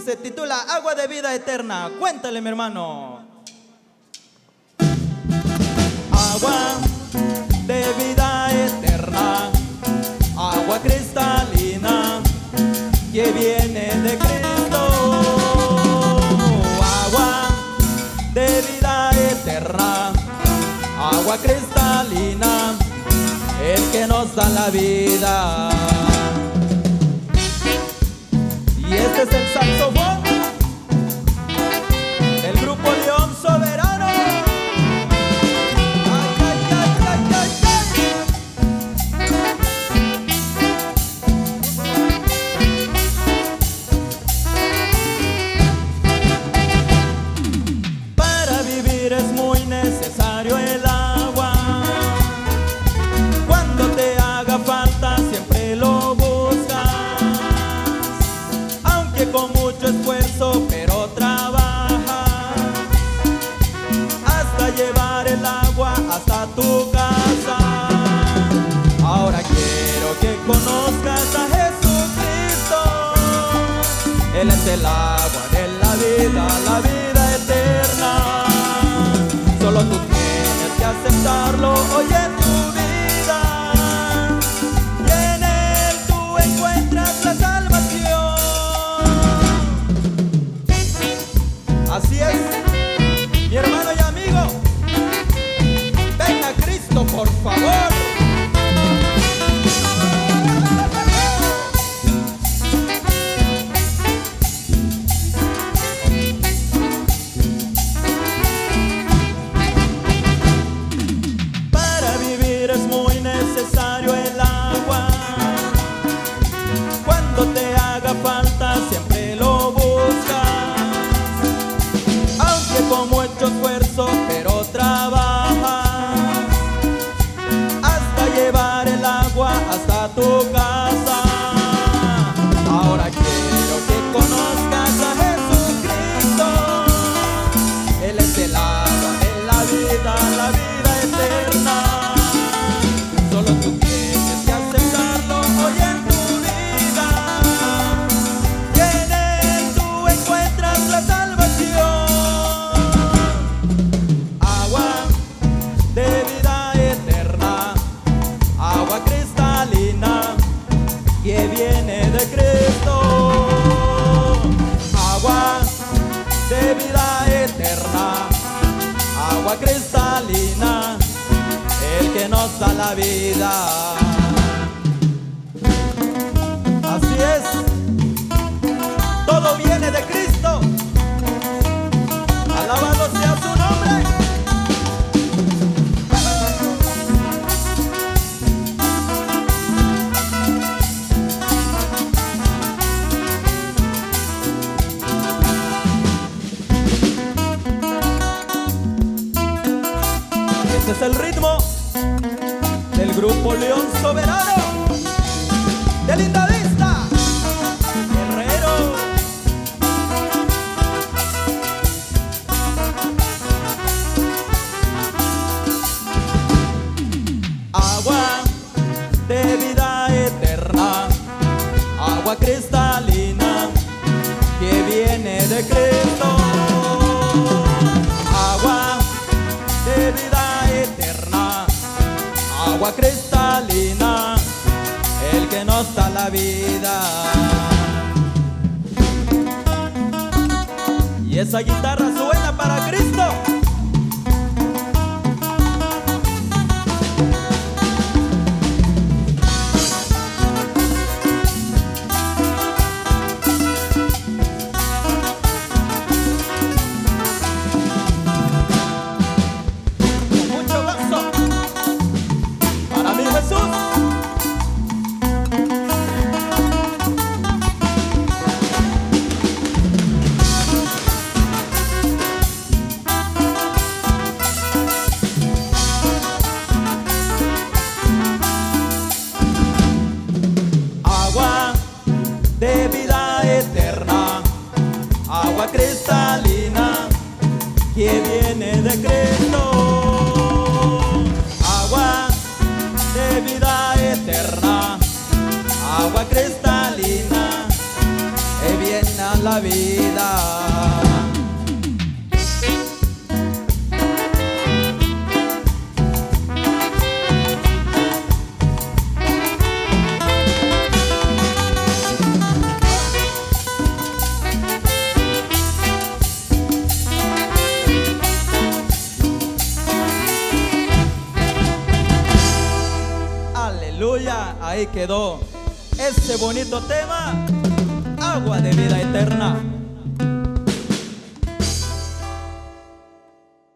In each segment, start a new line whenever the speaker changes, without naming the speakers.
se titula Agua de Vida Eterna. Cuéntale, mi hermano. Agua de vida eterna, agua cristalina que viene de Cristo. Agua de vida eterna, agua cristalina, el que nos da la vida. Y este es el saxofón del grupo León Soberano. Ay, ay, ay, ay, ay, ay. Para vivir es muy necesario el agua. Cuando te haga falta siempre lo buscas, aunque con mucho esfuerzo, pero trabaja hasta llevar el agua hasta tu casa. Ahora quiero que conozcas a Jesucristo. Él es el agua de la vida eterna. Solo tú tienes que aceptarlo hoy en tu vida, y en Él tú encuentras la salvación. Así es, mi hermano y amigo, ven a Cristo, por favor. Para vivir es muy necesario el agua. Cuando te haga falta siempre lo buscas, aunque con mucho esfuerzo, pero trabajas hasta llevar el agua hasta tu casa. Ahora quiero que conozcas a Jesucristo. Él es el agua de la vida eterna. Solo tú tienes que aceptarlo hoy en tu vida, y en Él tú encuentras la salvación. Agua de vida eterna, agua cristalina que viene de Cristo. Agua de vida eterna, agua cristalina, el que nos da la vida. Así es, todo viene de Cristo. Alabado sea su nombre. Este es el ritmo del grupo León Soberano de Linda Vista, Guerrero. Agua de vida eterna, agua cristalina que viene de Cristo. Agua de vida eterna, agua cristalina, el que nos da la vida. Y esa guitarra suena para Cristo. Con mucho gozo para mi Jesús. Agua de vida eterna, agua cristalina que viene de Cristo. Agua de vida eterna, agua cristalina que viene a la la vida. Aleluya, ahí quedó ese bonito tema, agua de vida eterna.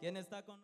¿Quién está con